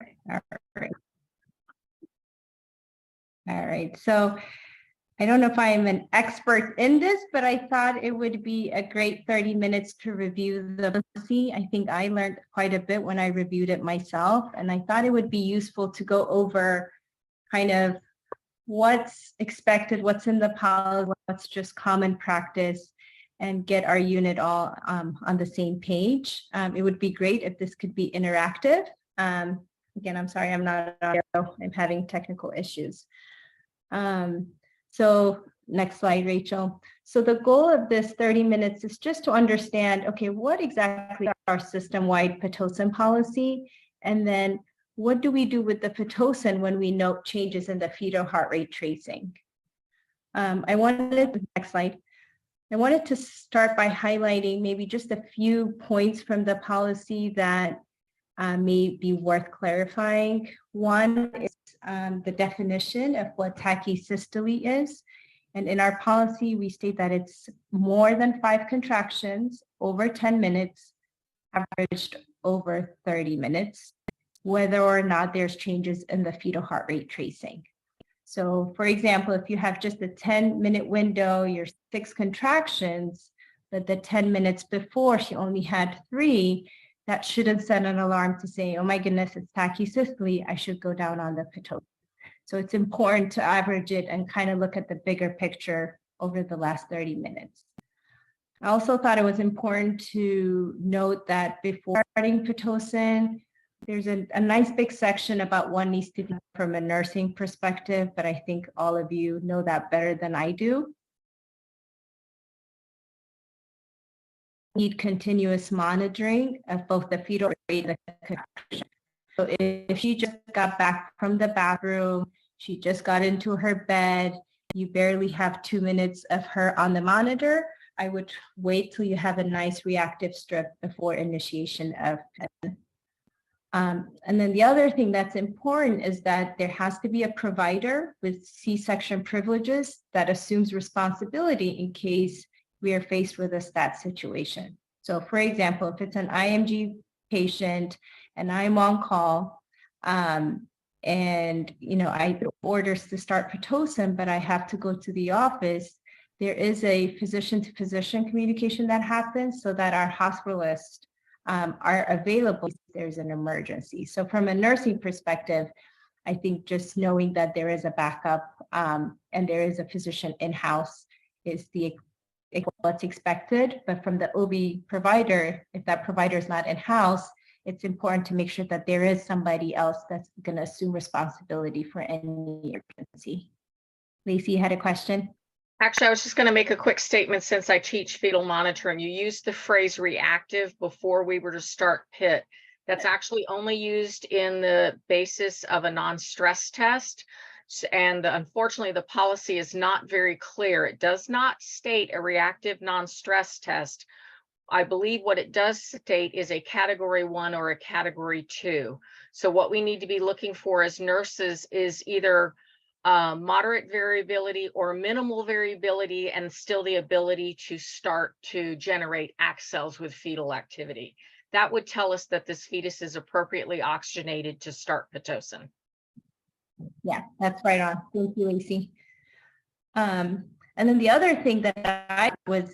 All right. All right. So I don't know if I am an expert in this, but I thought it would be a great 30 minutes to review the policy. I think I learned quite a bit when I reviewed it myself, and I thought it would be useful to go over kind of what's expected, what's in the policy, what's just common practice, and get our unit all on the same page. It would be great if this could be interactive. Again, I'm sorry, I'm not on audio. I'm having technical issues. So next slide, Rachel. So the goal of this 30 minutes is just to understand, okay, what exactly is our system-wide Pitocin policy? And then what do we do with the Pitocin when we note changes in the fetal heart rate tracing? Next slide. I wanted to start by highlighting maybe just a few points from the policy that may be worth clarifying. One is the definition of what tachysystole is. And in our policy, we state that it's more than 5 contractions over 10 minutes, averaged over 30 minutes, whether or not there's changes in the fetal heart rate tracing. So for example, if you have just a 10-minute window, your 6 contractions, but the 10 minutes before she only had 3, that should have set an alarm to say, oh my goodness, it's tachysystole, I should go down on the Pitocin. So it's important to average it and kind of look at the bigger picture over the last 30 minutes. I also thought it was important to note that before starting Pitocin, there's a nice big section about what needs to be from a nursing perspective, but I think all of you know that better than I do. Need continuous monitoring of both the fetal rate and the contraction. So if she just got back from the bathroom, she just got into her bed, you barely have 2 minutes of her on the monitor, I would wait till you have a nice reactive strip before initiation of PEN. And then the other thing that's important is that there has to be a provider with C-section privileges that assumes responsibility in case we are faced with a stat situation. So for example, if it's an IMG patient and I'm on call, and I get orders to start Pitocin, but I have to go to the office, there is a physician-to-physician communication that happens so that our hospitalists are available if there's an emergency. So from a nursing perspective, I think just knowing that there is a backup and there is a physician in-house is what's expected. But from the OB provider, if that provider is not in-house, it's important to make sure that there is somebody else that's going to assume responsibility for any emergency. Lacey, you had a question? Actually, I was just going to make a quick statement since I teach fetal monitoring. You used the phrase reactive before we were to start PIT. That's actually only used in the basis of a non-stress test. And unfortunately, the policy is not very clear. It does not state a reactive non-stress test. I believe what it does state is a category 1 or a category 2. So what we need to be looking for as nurses is either moderate variability or minimal variability and still the ability to start to generate ACT cells with fetal activity. That would tell us that this fetus is appropriately oxygenated to start Pitocin. Yeah, that's right on. Thank you, Lacey. And then the other thing that I was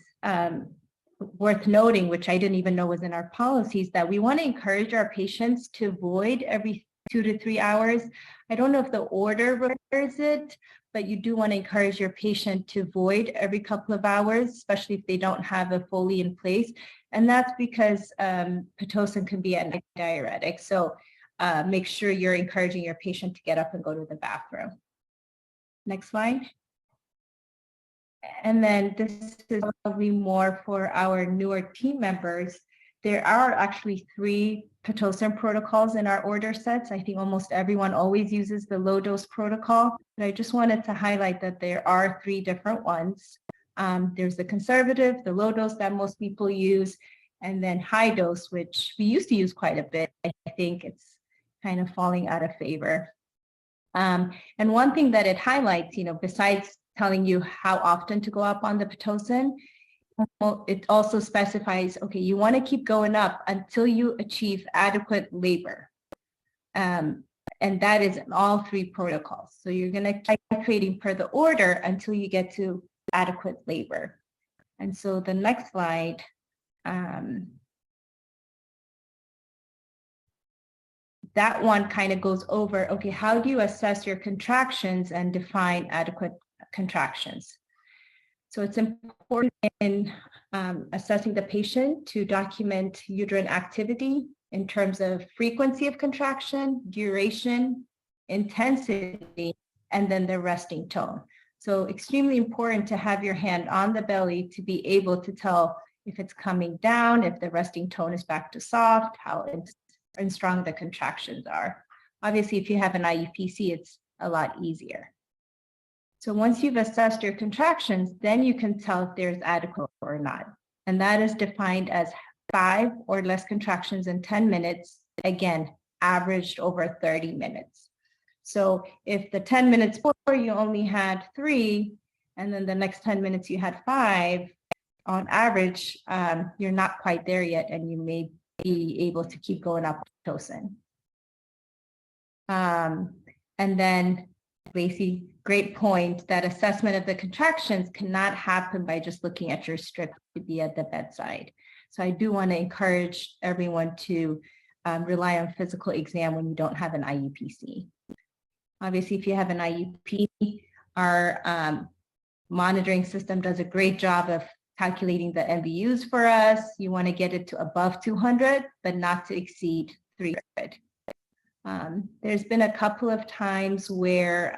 worth noting, which I didn't even know was in our policies, that we want to encourage our patients to void every 2 to 3 hours. I don't know if the order requires it, but you do want to encourage your patient to void every couple of hours, especially if they don't have a Foley in place. And that's because Pitocin can be an diuretic. So make sure you're encouraging your patient to get up and go to the bathroom. Next slide. And then this is probably more for our newer team members. There are actually 3 Pitocin protocols in our order sets. I think almost everyone always uses the low dose protocol, but I just wanted to highlight that there are 3 different ones. There's the conservative, the low dose that most people use, and then high dose, which we used to use quite a bit. I think it's kind of falling out of favor. And one thing that it highlights, besides telling you how often to go up on the Pitocin, it also specifies, okay, you want to keep going up until you achieve adequate labor. And that is in all 3 protocols. So you're going to keep titrating per the order until you get to adequate labor. And so the next slide, that one kind of goes over, okay, how do you assess your contractions and define adequate contractions? So it's important in assessing the patient to document uterine activity in terms of frequency of contraction, duration, intensity, and then the resting tone. So extremely important to have your hand on the belly to be able to tell if it's coming down, if the resting tone is back to soft, how and strong the contractions are. Obviously, if you have an IUPC, it's a lot easier. So once you've assessed your contractions, then you can tell if there's adequate or not. And that is defined as 5 or less contractions in 10 minutes, again, averaged over 30 minutes. So if the 10 minutes before you only had 3, and then the next 10 minutes you had 5, on average, you're not quite there yet, and you may be able to keep going up Pitocin. And then Lacey, great point, that assessment of the contractions cannot happen by just looking at your strip to be at the bedside. So I do want to encourage everyone to rely on physical exam when you don't have an IUPC. Obviously, if you have an IUP, our monitoring system does a great job of calculating the MBUs for us. You want to get it to above 200, but not to exceed 300. There's been a couple of times where,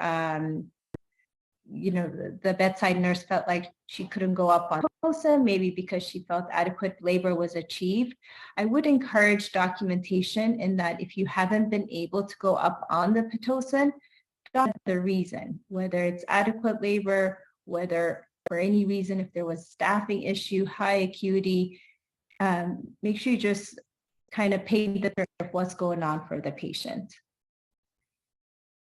the bedside nurse felt like she couldn't go up on Pitocin, maybe because she felt adequate labor was achieved. I would encourage documentation in that if you haven't been able to go up on the Pitocin, document the reason, whether it's adequate labor, whether for any reason, if there was staffing issue, high acuity, make sure you just kind of paint the picture of what's going on for the patient.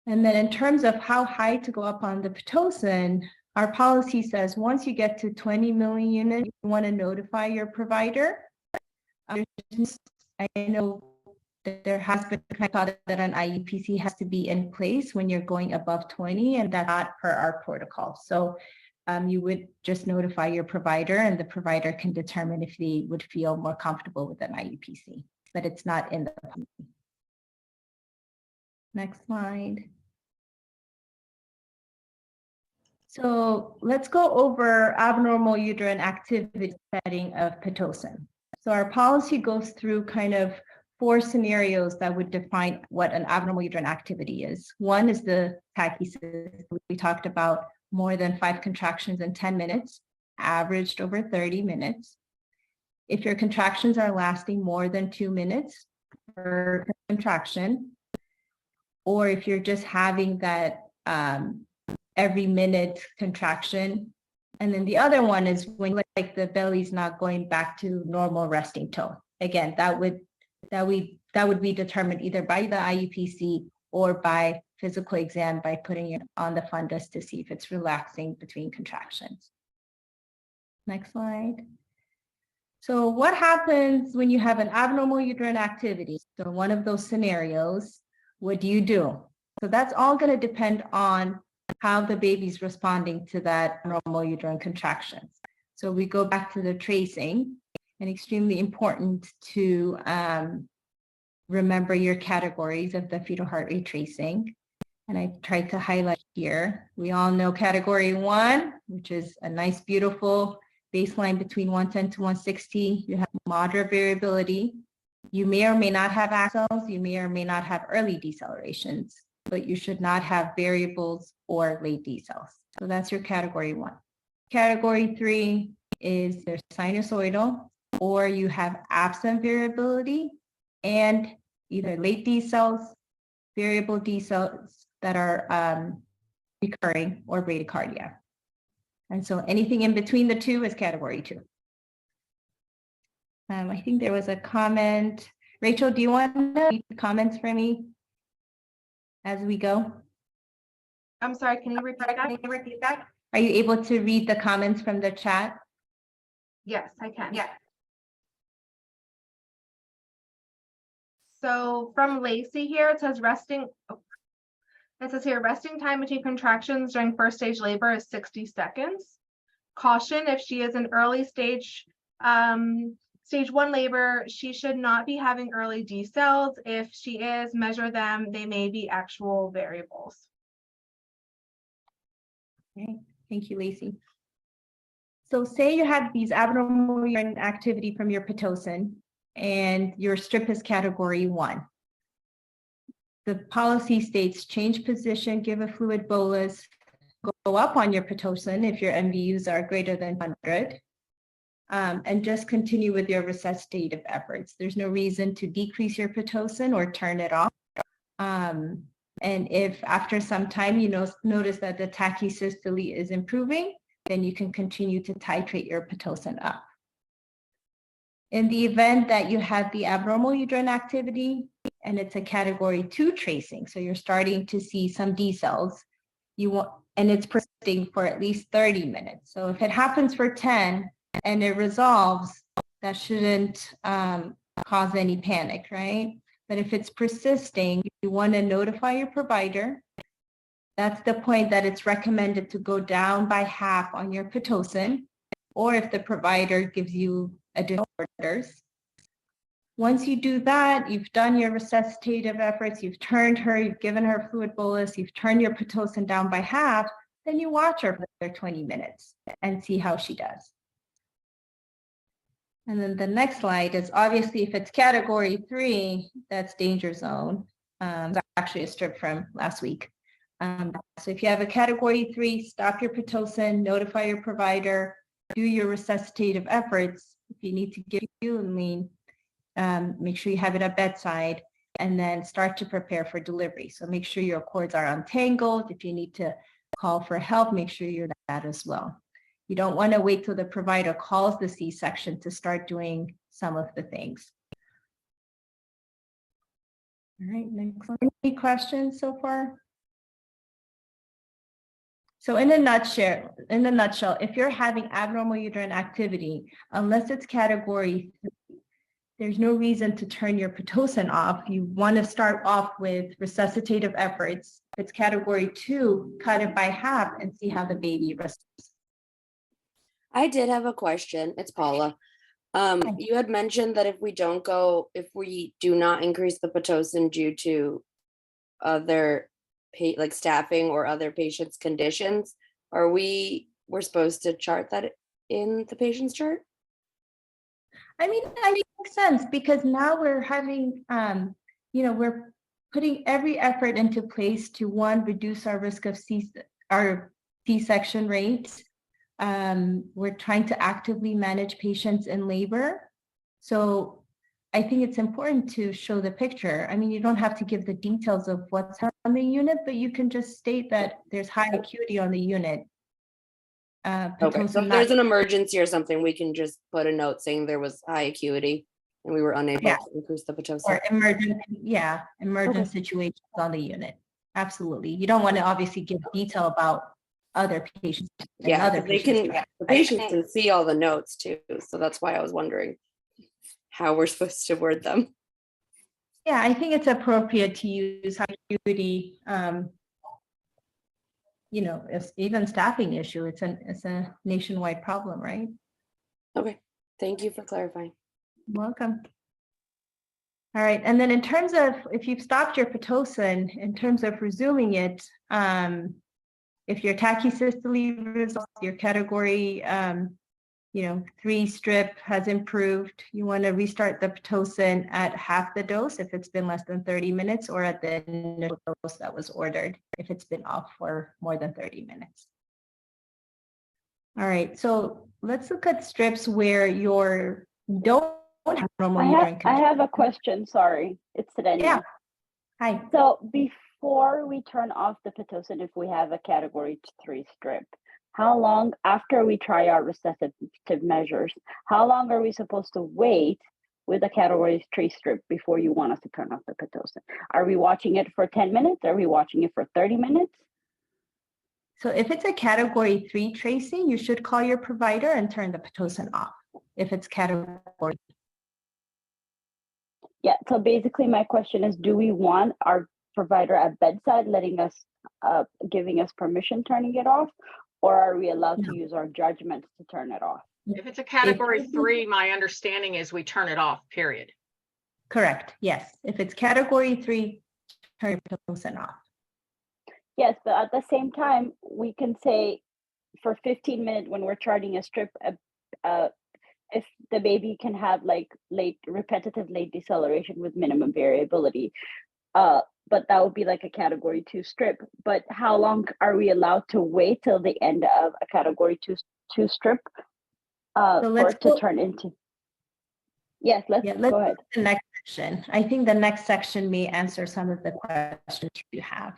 And then in terms of how high to go up on the Pitocin, our policy says once you get to 20 million units, you want to notify your provider. I know that there has been a thought that an IUPC has to be in place when you're going above 20, and that's not per our protocol. So you would just notify your provider, and the provider can determine if they would feel more comfortable with an IUPC, but it's not in the policy. Next slide. So let's go over abnormal uterine activity setting of Pitocin. So our policy goes through kind of 4 scenarios that would define what an abnormal uterine activity is. One is the tachysis. We talked about more than 5 contractions in 10 minutes, averaged over 30 minutes. If your contractions are lasting more than 2 minutes per contraction, or if you're just having that every minute contraction. And then the other one is when like the belly's not going back to normal resting tone. Again, that would be determined either by the IUPC or by physical exam by putting it on the fundus to see if it's relaxing between contractions. Next slide. So what happens when you have an abnormal uterine activity? So one of those scenarios, what do you do? So that's all going to depend on how the baby's responding to that normal uterine contractions. So we go back to the tracing, and extremely important to remember your categories of the fetal heart rate tracing. And I tried to highlight here. We all know category 1, which is a nice, beautiful baseline between 110 to 160. You have moderate variability. You may or may not have accels. You may or may not have early decelerations, but you should not have variables or late decels. So that's your category 1. Category 3 is there's sinusoidal, or you have absent variability and either late decels, variable decels that are recurring, or bradycardia. And so anything in between the 2 is category 2. I think there was a comment. Rachel, do you want to read comments for me as we go? I'm sorry, can you repeat that? Are you able to read the comments from the chat? Yes, I can. Yeah. So from Lacey here, it says resting. It says here, resting time between contractions during first stage labor is 60 seconds. Caution, if she is in early stage, stage 1 labor, she should not be having early decels. If she is, measure them. They may be actual variables. Okay, thank you, Lacey. So say you have these abnormal urine activity from your Pitocin and your strip is category 1. The policy states change position, give a fluid bolus, go up on your Pitocin if your MVUs are greater than 100, and just continue with your resuscitative efforts. There's no reason to decrease your Pitocin or turn it off. And if after some time you notice that the tachysystole is improving, then you can continue to titrate your Pitocin up. In the event that you have the abnormal uterine activity and it's a category 2 tracing, so you're starting to see some decels, and it's persisting for at least 30 minutes. So if it happens for 10 and it resolves, that shouldn't cause any panic, right? But if it's persisting, you want to notify your provider. That's the point that it's recommended to go down by half on your Pitocin, or if the provider gives you additional orders. Once you do that, you've done your resuscitative efforts, you've turned her, you've given her fluid bolus, you've turned your Pitocin down by half, then you watch her for 20 minutes and see how she does. And then the next slide is obviously if it's category 3, that's danger zone. It's actually a strip from last week. So if you have a category 3, stop your Pitocin, notify your provider, do your resuscitative efforts. If you need to give Eulamine, make sure you have it at bedside, and then start to prepare for delivery. So make sure your cords are untangled. If you need to call for help, make sure you're that as well. You don't want to wait till the provider calls the C-section to start doing some of the things. All right, next one. Any questions so far? So in a nutshell, if you're having abnormal uterine activity, unless it's category 3, there's no reason to turn your Pitocin off. You want to start off with resuscitative efforts. If it's category 2, cut it by half and see how the baby responds. I did have a question. It's Paula. You had mentioned that if we do not increase the Pitocin due to other like staffing or other patients' conditions, we're supposed to chart that in the patient's chart? I mean, that makes sense because now we're having, we're putting every effort into place to reduce our risk of C-section rates. We're trying to actively manage patients in labor. So I think it's important to show the picture. I mean, you don't have to give the details of what's on the unit, but you can just state that there's high acuity on the unit. Okay, so if there's an emergency or something, we can just put a note saying there was high acuity and we were unable to increase the Pitocin. Or emergent situations on the unit. Absolutely. You don't want to obviously give detail about other patients. Yeah, the patients can see all the notes too. So that's why I was wondering how we're supposed to word them. Yeah, I think it's appropriate to use high acuity. It's even staffing issue. It's a nationwide problem, right? Okay, thank you for clarifying. Welcome. All right, and then in terms of if you've stopped your Pitocin, in terms of resuming it, if your tachysystole results, your category 3 strip has improved, you want to restart the Pitocin at half the dose if it's been less than 30 minutes, or at the initial dose that was ordered if it's been off for more than 30 minutes. All right, so let's look at strips where you don't have normal uterine I have a question, sorry. It's Serenia. Yeah. Hi. So before we turn off the Pitocin, if we have a category 3 strip, how long after we try our resuscitative measures, how long are we supposed to wait with a category 3 strip before you want us to turn off the Pitocin? Are we watching it for 10 minutes? Are we watching it for 30 minutes? So if it's a category 3 tracing, you should call your provider and turn the Pitocin off if it's category. Yeah, so basically my question is, do we want our provider at bedside letting us, giving us permission turning it off? Or are we allowed to use our judgment to turn it off? If it's a category 3, my understanding is we turn it off, period. Correct, yes. If it's category 3, turn your Pitocin off. Yes, but at the same time, we can say for 15 minutes when we're charting a strip, if the baby can have like repetitive late deceleration with minimum variability, but that would be like a category 2 strip. But how long are we allowed to wait till the end of a category 2 strip for it to turn into? Yes, let's go ahead. Go to the next section. I think the next section may answer some of the questions you have.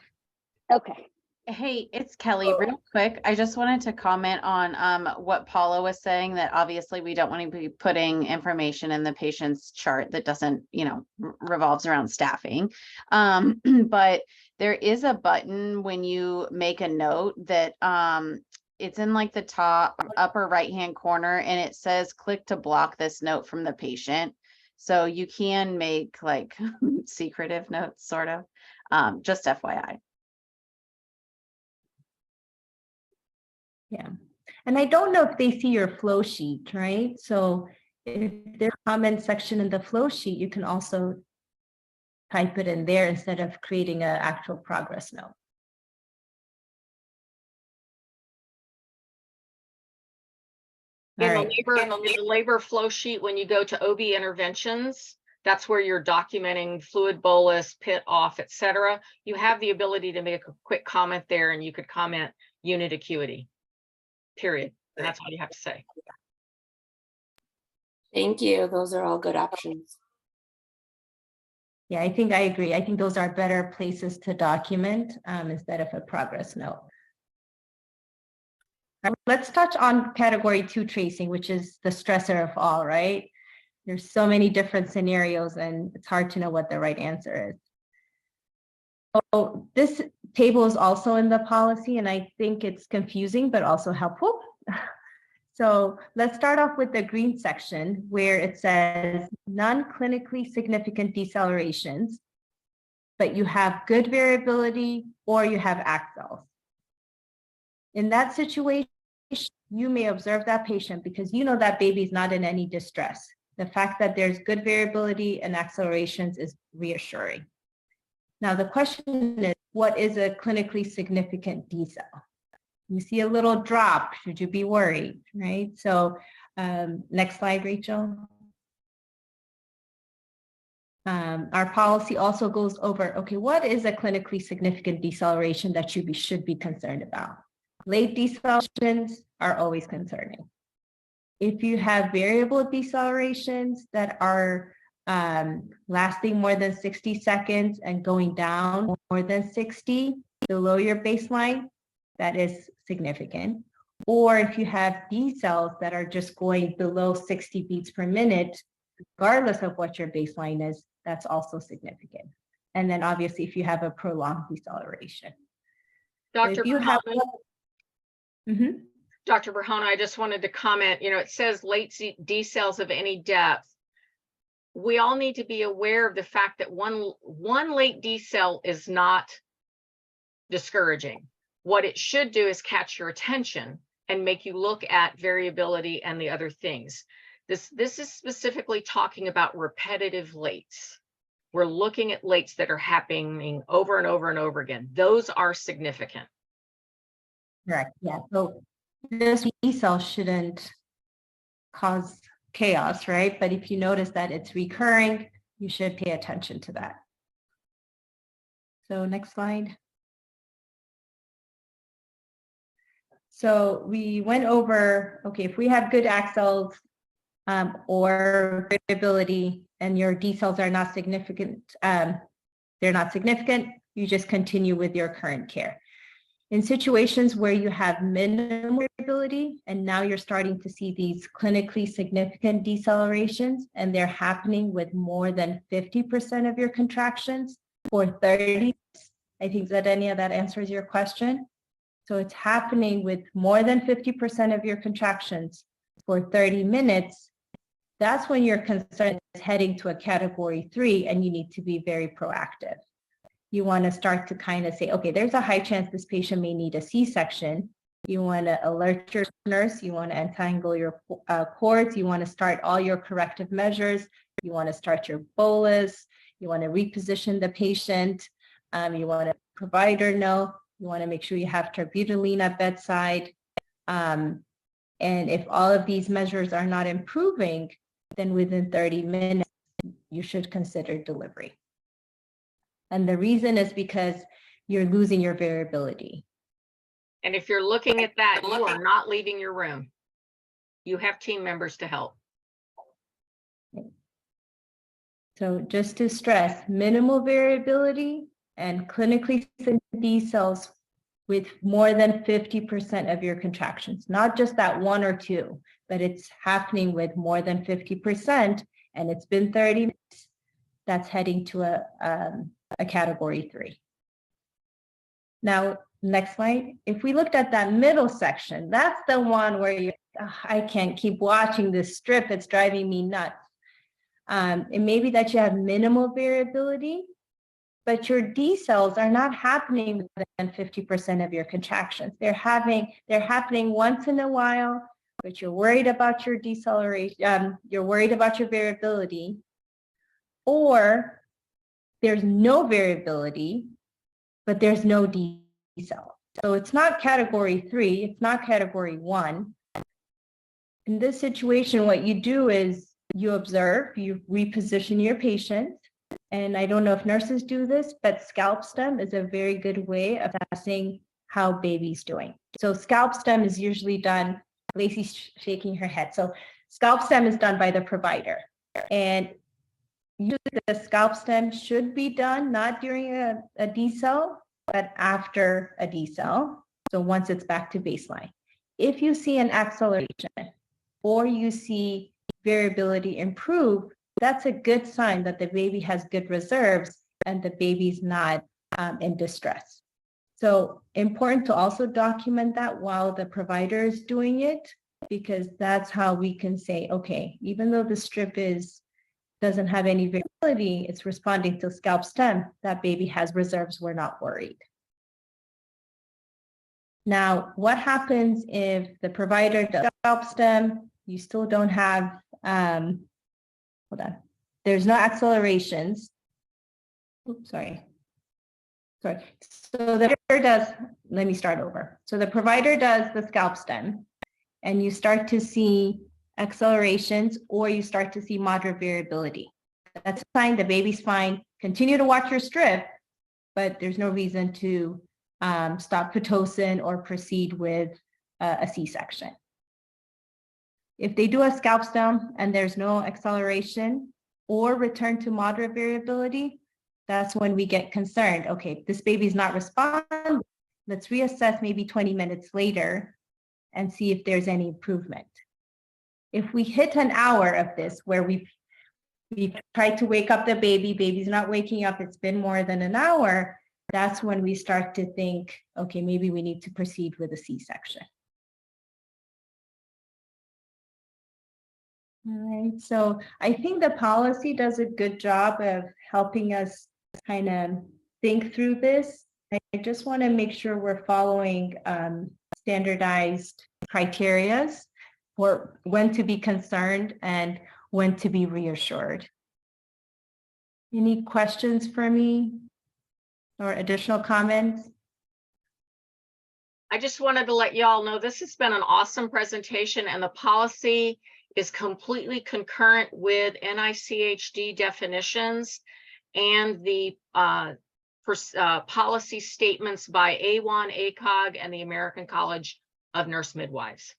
Okay. Hey, it's Kelly. Real quick, I just wanted to comment on what Paula was saying, that obviously we don't want to be putting information in the patient's chart that doesn't, revolves around staffing. But there is a button when you make a note that it's in like the top upper right-hand corner, and it says click to block this note from the patient. So you can make like secretive notes, sort of, just FYI. Yeah. And I don't know if they see your flow sheet, right? So if there's a comment section in the flow sheet, you can also type it in there instead of creating an actual progress note. In the labor flow sheet, when you go to OB interventions, that's where you're documenting fluid bolus, pit off, etc. You have the ability to make a quick comment there, and you could comment unit acuity. Period. And that's all you have to say. Thank you. Those are all good options. Yeah, I think I agree. I think those are better places to document instead of a progress note. Let's touch on category 2 tracing, which is the stressor of all, right? There's so many different scenarios and it's hard to know what the right answer is. So this table is also in the policy, and I think it's confusing, but also helpful. So let's start off with the green section where it says non-clinically significant decelerations, but you have good variability or you have accels. In that situation, you may observe that patient because you know that baby's not in any distress. The fact that there's good variability and accelerations is reassuring. Now, the question is, what is a clinically significant decel? You see a little drop, should you be worried, right? So next slide, Rachel. Our policy also goes over, okay, what is a clinically significant deceleration that you should be concerned about? Late decelerations are always concerning. If you have variable decelerations that are lasting more than 60 seconds and going down more than 60 below your baseline, that is significant. Or if you have decels that are just going below 60 beats per minute, regardless of what your baseline is, that's also significant. And then obviously if you have a prolonged deceleration. Dr. Mm-hmm. Dr. Berhona, I just wanted to comment, it says late decels of any depth. We all need to be aware of the fact that one late decel is not discouraging. What it should do is catch your attention and make you look at variability and the other things. This is specifically talking about repetitive lates. We're looking at lates that are happening over and over and over again. Those are significant. Correct. Yeah. So this decel shouldn't cause chaos, right? But if you notice that it's recurring, you should pay attention to that. So next slide. So we went over, okay, if we have good accels or variability and your decels are not significant, you just continue with your current care. In situations where you have minimal variability and now you're starting to see these clinically significant decelerations and they're happening with more than 50% of your contractions or 30, I think that any of that answers your question. So it's happening with more than 50% of your contractions for 30 minutes. that's when your concern is heading to a category 3 and you need to be very proactive. You want to start to kind of say, okay, there's a high chance this patient may need a C-section. You want to alert your nurse. You want to untangle your cords. You want to start all your corrective measures. You want to start your bolus. You want to reposition the patient. You want to provider know. You want to make sure you have terbutaline at bedside. And if all of these measures are not improving, then within 30 minutes, you should consider delivery. And the reason is because you're losing your variability. And if you're looking at that, you are not leaving your room. You have team members to help. So just to stress, minimal variability and clinically significant D cells with more than 50% of your contractions, not just that 1 or 2, but it's happening with more than 50%, and it's been 30 minutes, that's heading to a category 3. Now, next slide. If we looked at that middle section, that's the one where you, I can't keep watching this strip, it's driving me nuts. It may be that you have minimal variability, but your D cells are not happening more than 50% of your contractions. They're happening once in a while, but you're worried about your deceleration, you're worried about your variability, or there's no variability, but there's no D cell. So it's not category 3, it's not category 1. In this situation, what you do is you observe, you reposition your patient. And I don't know if nurses do this, but scalp stem is a very good way of assessing how baby's doing. So scalp stem is usually done, Lacey's shaking her head. So scalp stem is done by the provider. And usually the scalp stem should be done not during a decel, but after a decel. So once it's back to baseline. If you see an acceleration or you see variability improve, that's a good sign that the baby has good reserves and the baby's not in distress. So important to also document that while the provider is doing it, because that's how we can say, okay, even though the strip doesn't have any variability, it's responding to scalp stem, that baby has reserves, we're not worried. Now, what happens if the provider does scalp stem, you still don't have, hold on, there's no accelerations. Oops, sorry. So the provider does, let me start over. So the provider does the scalp stem and you start to see accelerations or you start to see moderate variability. That's a sign the baby's fine. Continue to watch your strip, but there's no reason to stop Pitocin or proceed with a C-section. If they do a scalp stem and there's no acceleration or return to moderate variability, that's when we get concerned. Okay, this baby's not responding. Let's reassess maybe 20 minutes later and see if there's any improvement. If we hit an hour of this where we tried to wake up the baby, baby's not waking up, it's been more than an hour, that's when we start to think, okay, maybe we need to proceed with a C-section. All right, so I think the policy does a good job of helping us kind of think through this. I just want to make sure we're following standardized criteria for when to be concerned and when to be reassured. Any questions for me or additional comments? I just wanted to let y'all know this has been an awesome presentation, and the policy is completely concurrent with NICHD definitions and the policy statements by A1, ACOG, and the American College of Nurse Midwives.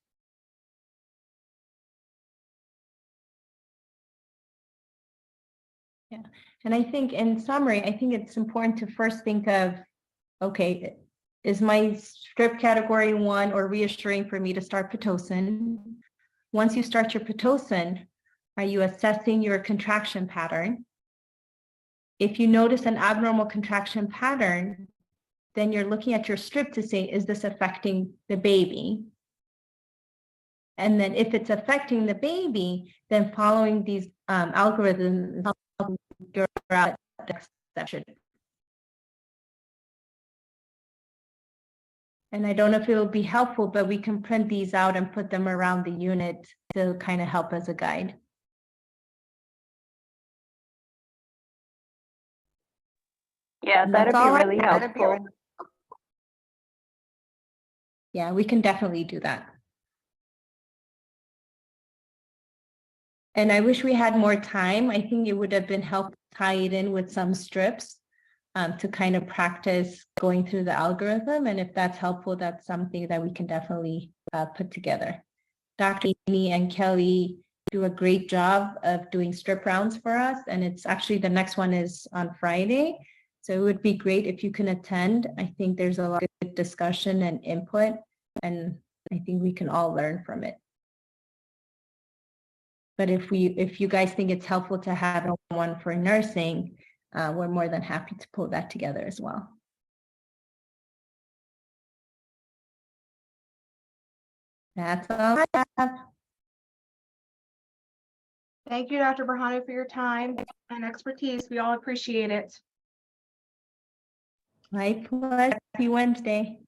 Yeah, and I think in summary, I think it's important to first think of, okay, is my strip category 1 or reassuring for me to start Pitocin? Once you start your Pitocin, are you assessing your contraction pattern? If you notice an abnormal contraction pattern, then you're looking at your strip to say, is this affecting the baby? And then if it's affecting the baby, then following these algorithms help figure out the next section. And I don't know if it will be helpful, but we can print these out and put them around the unit to kind of help as a guide. Yeah, And that'd that's be all really helpful. Yeah, we can definitely do that. And I wish we had more time. I think it would have been helpful to tie it in with some strips to kind of practice going through the algorithm. And if that's helpful, that's something that we can definitely put together. Dr. Amy and Kelly do a great job of doing strip rounds for us. And it's actually, the next one is on Friday. So it would be great if you can attend. I think there's a lot of good discussion and input, and I think we can all learn from it. But if you guys think it's helpful to have one for nursing, we're more than happy to pull that together as well. That's all I have. Thank you, Dr. Berhanu, for your time and expertise. We all appreciate it. My pleasure. Happy Wednesday.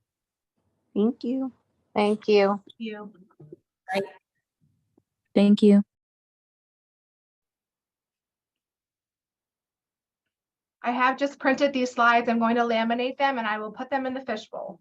Thank you. Thank you. You. Thank you. I have just printed these slides. I'm going to laminate them and I will put them in the fishbowl.